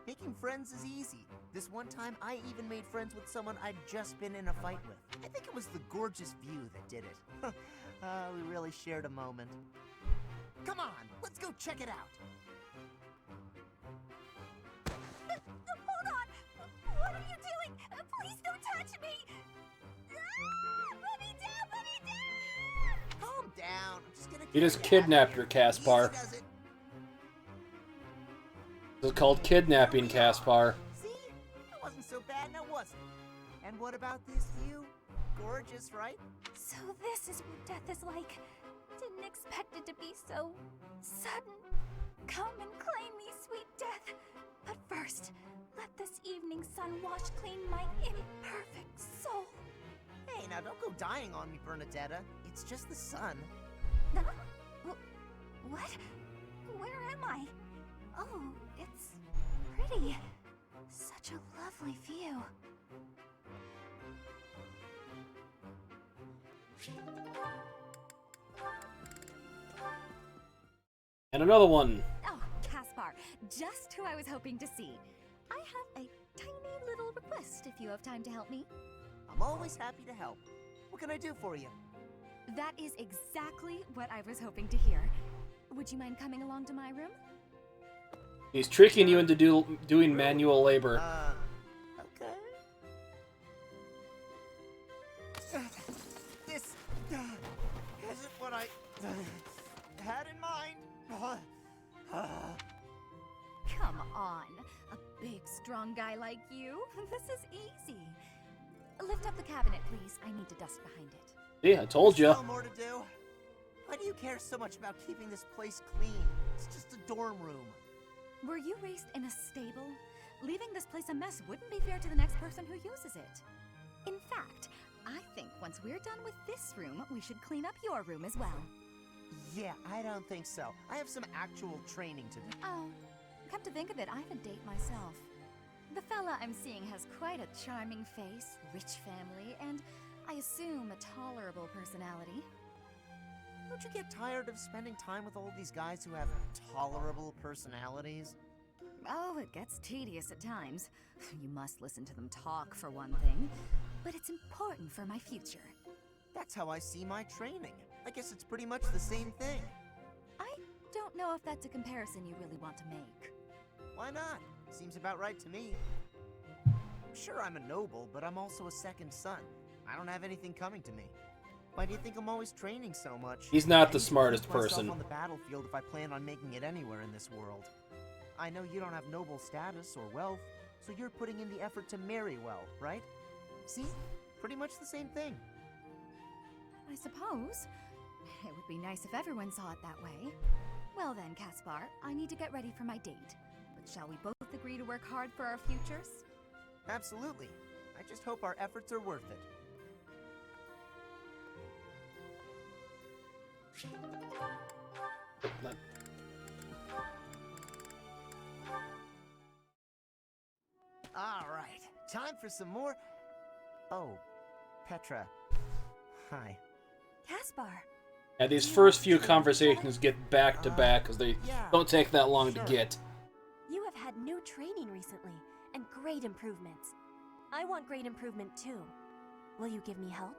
Making friends is easy. This one time, I even made friends with someone I'd just been in a fight with. I think it was the gorgeous view that did it. We really shared a moment. Come on, let's go check it out. Hold on! What are you doing? Please don't touch me! Ah, put me down! Put me down! Calm down. I'm just gonna. You just kidnapped her, Caspar. This is called kidnapping, Caspar. See? That wasn't so bad, now was it? And what about this view? Gorgeous, right? So this is what death is like. Didn't expect it to be so sudden. Come and claim me, sweet death. But first, let this evening sun wash clean my imperfect soul. Hey, now don't go dying on me, Bernadetta. It's just the sun. Huh? What? Where am I? Oh, it's pretty. Such a lovely view. And another one. Oh, Caspar, just who I was hoping to see. I have a tiny little request if you have time to help me. I'm always happy to help. What can I do for you? That is exactly what I was hoping to hear. Would you mind coming along to my room? He's tricking you into doing manual labor. Okay. This isn't what I had in mind. Come on. A big, strong guy like you? This is easy. Lift up the cabinet, please. I need to dust behind it. Yeah, I told you. Still more to do. Why do you care so much about keeping this place clean? It's just a dorm room. Were you raised in a stable? Leaving this place a mess wouldn't be fair to the next person who uses it. In fact, I think once we're done with this room, we should clean up your room as well. Yeah, I don't think so. I have some actual training to do. Oh, come to think of it, I have a date myself. The fella I'm seeing has quite a charming face, rich family, and I assume a tolerable personality. Don't you get tired of spending time with all these guys who have tolerable personalities? Oh, it gets tedious at times. You must listen to them talk, for one thing. But it's important for my future. That's how I see my training. I guess it's pretty much the same thing. I don't know if that's a comparison you really want to make. Why not? Seems about right to me. Sure, I'm a noble, but I'm also a second son. I don't have anything coming to me. Why do you think I'm always training so much? He's not I the need to smartest prove myself person. on the battlefield if I plan on making it anywhere in this world. I know you don't have noble status or wealth, so you're putting in the effort to marry well, right? See? Pretty much the same thing. I suppose. It would be nice if everyone saw it that way. Well then, Caspar, I need to get ready for my date. But shall we both agree to work hard for our futures? Absolutely. I just hope our efforts are worth it. All right, time for some more. Oh, Petra. Hi. Caspar. Yeah, these first few conversations get back to back because they don't take that long to get. You have had new training recently, and great improvements. I want great improvement too. Will you give me help?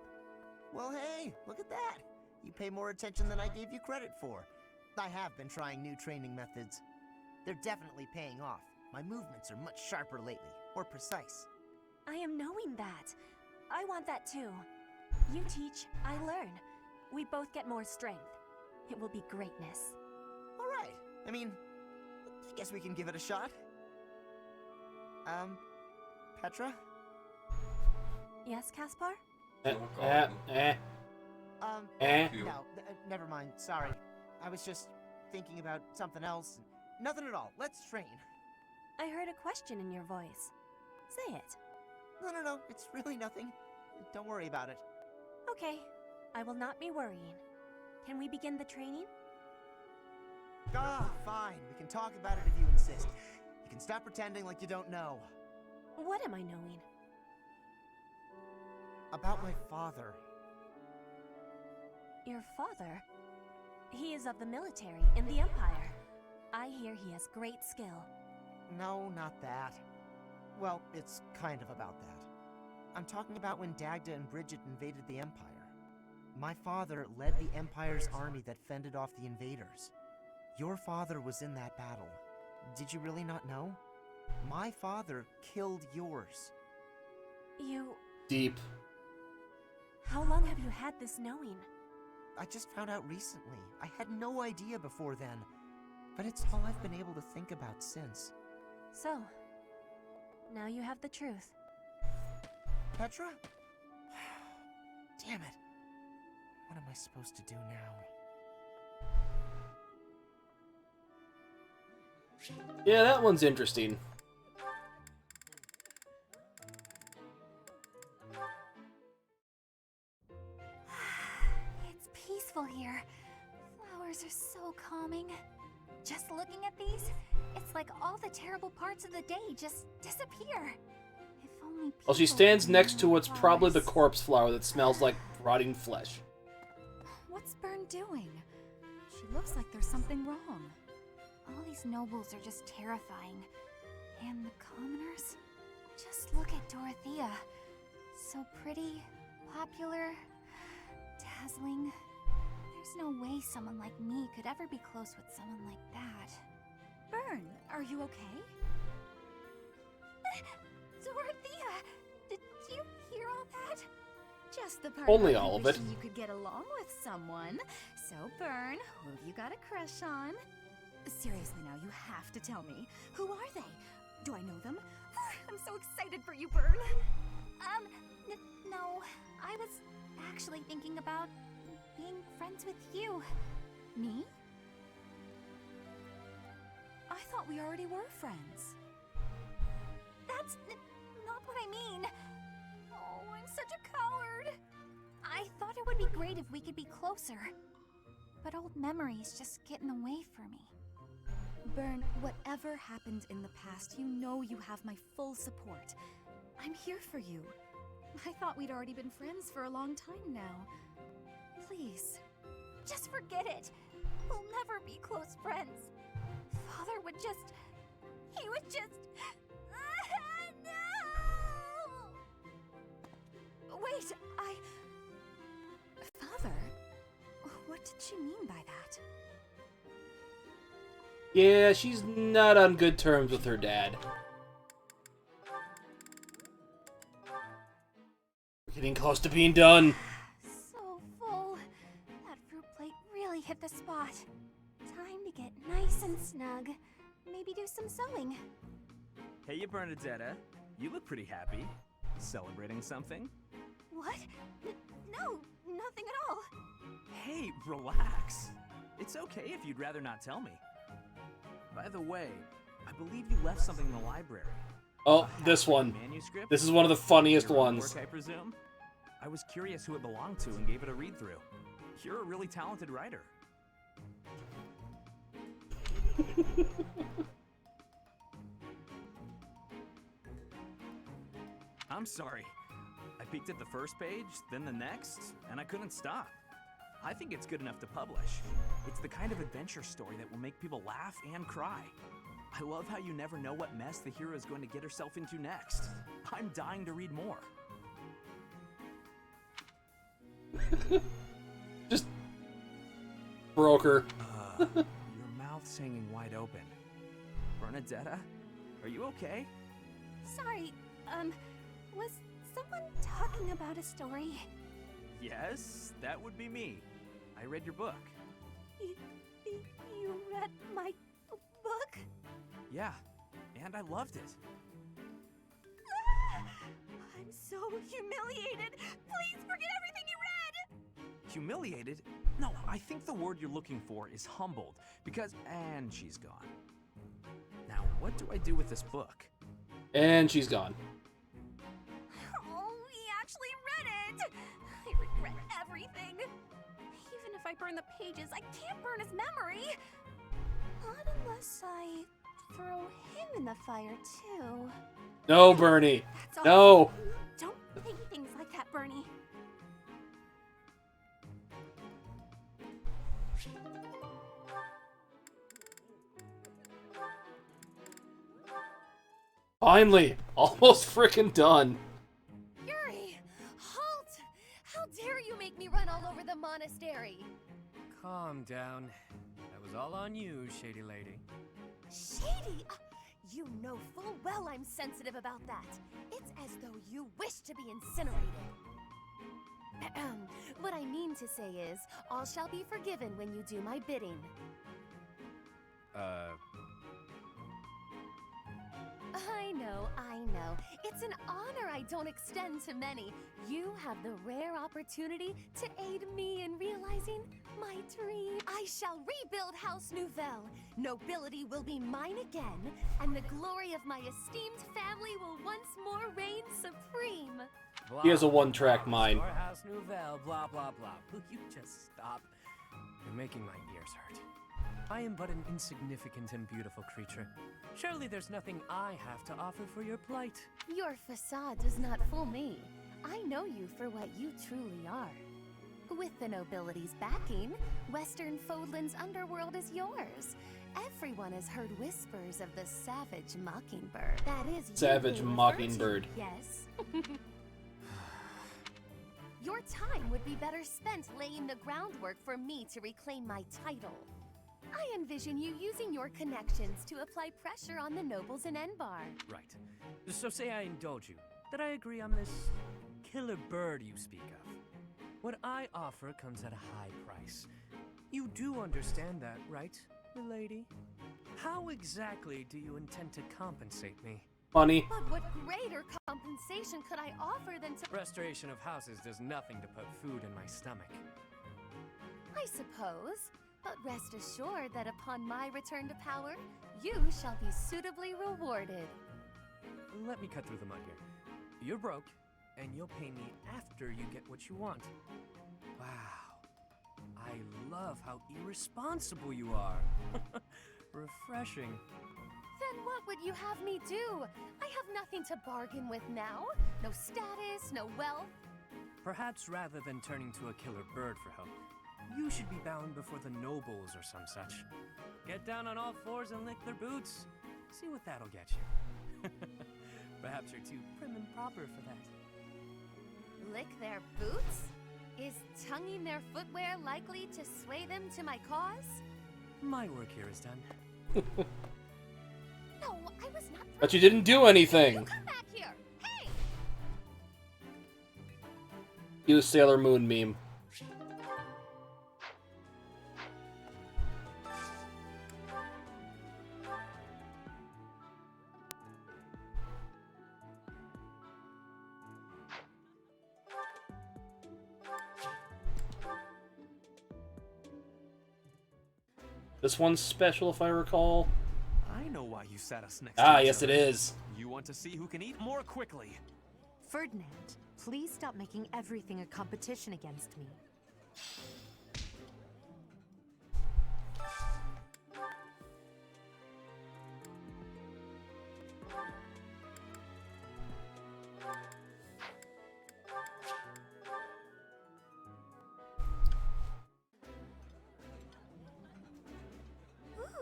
Well, hey, look at that. You pay more attention than I gave you credit for. I have been trying new training methods. They're definitely paying off. My movements are much sharper lately, more precise. I am knowing that. I want that too. You teach, I learn. We both get more strength. It will be greatness. All right. I mean, I guess we can give it a shot. Petra? Yes, Caspar? No, never mind. Sorry. I was just thinking about something else. Nothing at all. Let's train. I heard a question in your voice. Say it. No. It's really nothing. Don't worry about it. Okay. I will not be worrying. Can we begin the training? Ah, fine. We can talk about it if you insist. You can stop pretending like you don't know. What am I knowing? About my father. Your father? He is of the military in the Empire. I hear he has great skill. No, not that. Well, it's kind of about that. I'm talking about when Dagda and Bridget invaded the Empire. My father led the Empire's army that fended off the invaders. Your father was in that battle. Did you really not know? My father killed yours. You... Deep. How long have you had this knowing? I just found out recently. I had no idea before then. But it's all I've been able to think about since. So, now you have the truth. Petra? Damn it. What am I supposed to do now? Yeah, that one's interesting. It's peaceful here. Flowers are so calming. Just looking at these, it's like all the terrible parts of the day just disappear. If only Well, she people stands knew next to what's probably the flowers. corpse flower that smells like rotting flesh. What's Bern doing? She looks like there's something wrong. All these nobles are just terrifying. And the commoners? Just look at Dorothea. So pretty, popular, dazzling. There's no way someone like me could ever be close with someone like that. Bern, are you okay? Dorothea! Did you hear all that? Just the part Only about all of you it. wishing you could get along with someone. So, Bern, who have you got a crush on? Seriously now, you have to tell me. Who are they? Do I know them? I'm so excited for you, Bern. No. I was actually thinking about being friends with you. Me? I thought we already were friends. That's not what I mean. Oh, I'm such a coward. I thought it would be great if we could be closer. But old memories just get in the way for me. Bern, whatever happened in the past, you know you have my full support. I'm here for you. I thought we'd already been friends for a long time now. Please, just forget it. We'll never be close friends. Father would just... He would just... No! Wait, Father? What did she mean by that? Yeah, she's not on good terms with her dad. We're getting close to being done. So full. That fruit plate really hit the spot. Time to get nice and snug. Maybe do some sewing. Hey, you Bernadetta. You look pretty happy. Celebrating something? What? No, nothing at all. Hey, relax. It's okay if you'd rather not tell me. By the way, I believe you left something in the library. Oh, this one. Manuscript? This is one of the funniest Your own ones. work, I presume? I was curious who it belonged to and gave it a read-through. You're a really talented writer. I'm sorry. I peeked at the first page, then the next, and I couldn't stop. I think it's good enough to publish. It's the kind of adventure story that will make people laugh and cry. I love how you never know what mess the hero is going to get herself into next. I'm dying to read more. Just broke her. Your mouth's hanging wide open. Bernadetta, are you okay? Sorry, was someone talking about a story? Yes, that would be me. I read your book. You read my book? Yeah, and I loved it. I'm so humiliated. Please forget everything you read. Humiliated? No, I think the word you're looking for is humbled, because... And she's gone. Now, what do I do with this book? And she's gone. Oh, he actually read it. I regret everything. Even if I burn the pages, I can't burn his memory. Not unless I throw him in the fire, too. No, Bernie. That's all. No. Don't think things like that, Bernie. Finally. Almost freaking done. Yuri! Halt! How dare you make me run all over the monastery? Calm down. That was all on you, Shady Lady. Shady? You know full well I'm sensitive about that. It's as though you wish to be incinerated. What I mean to say is, all shall be forgiven when you do my bidding. I know. It's an honor I don't extend to many. You have the rare opportunity to aid me in realizing my dream. I shall rebuild House Nouvelle. Nobility will be mine again, and the glory of my esteemed family will once more reign supreme. He has a one-track mind. Your House Nouvelle, blah, blah, blah. Will you just stop? You're making my ears hurt. I am but an insignificant and beautiful creature. Surely there's nothing I have to offer for your plight. Your facade does not fool me. I know you for what you truly are. With the nobility's backing, Western Fodlan's underworld is yours. Everyone has heard whispers of the savage mockingbird. That is Savage you mockingbird. Yes. Your time would be better spent laying the groundwork for me to reclaim my title. I envision you using your connections to apply pressure on the nobles in Enbar. Right. So say I indulge you, that I agree on this killer bird you speak of. What I offer comes at a high price. You do understand that, right, milady? How exactly do you intend to compensate me? Money. But what greater compensation could I offer than to— Restoration of houses does nothing to put food in my stomach. I suppose. But rest assured that upon my return to power, you shall be suitably rewarded. Let me cut through the mud here. You're broke, and you'll pay me after you get what you want. Wow. I love how irresponsible you are. Refreshing. Then what would you have me do? I have nothing to bargain with now. No status, no wealth. Perhaps rather than turning to a killer bird for help, you should be bound before the nobles or some such. Get down on all fours and lick their boots. See what that'll get you. Perhaps you're too prim and proper for that. Lick their boots? Is tonguing their footwear likely to sway them to my cause? My work here is done. No, I was not. But you didn't do anything. You come back here. Hey! Use Sailor Moon meme. This one's special, if I recall. I know why you sat us next. Ah, to each yes, it other. is. You want to see who can eat more quickly. Ferdinand, please stop making everything a competition against me.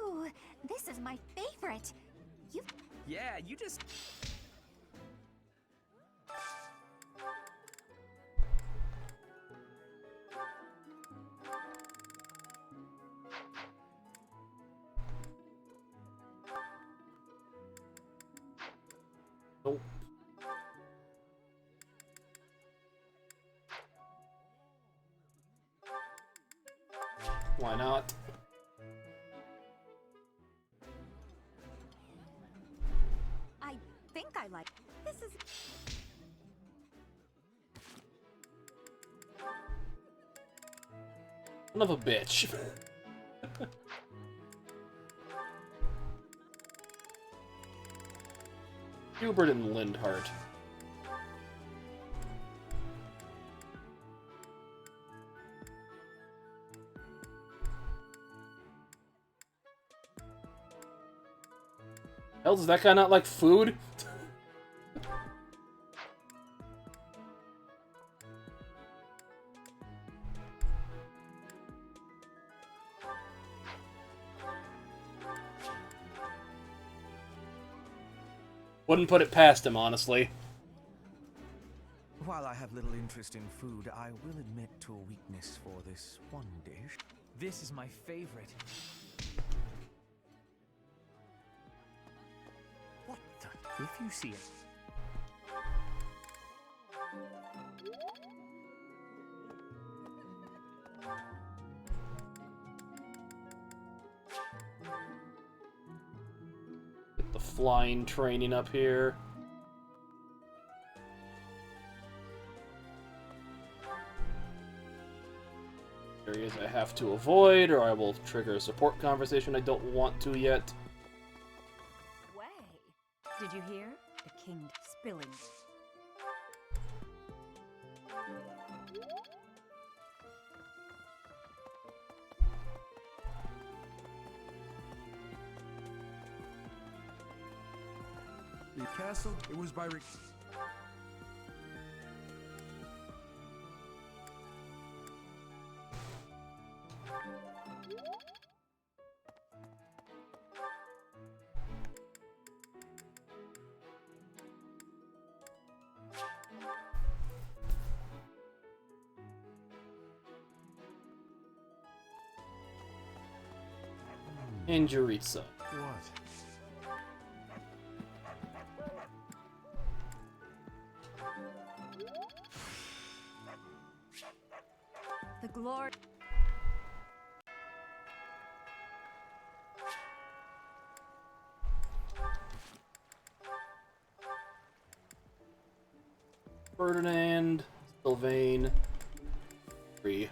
Ooh, this is my favorite. You Yeah, you just... Nope. Why not? I think I like. This is Son of a bitch. Hubert and Lindhart. Hell, does that guy not like food? Wouldn't put it past him, honestly. While I have little interest in food, I will admit to a weakness for this one dish. This is my favorite. What the? If you see it. Get the flying training up here. Areas I have to avoid, or I will trigger a support conversation I don't want to yet. way. Did you hear? The king spilling. The castle, it was by And Juriza. What? The glory. Ferdinand, Sylvain, 3.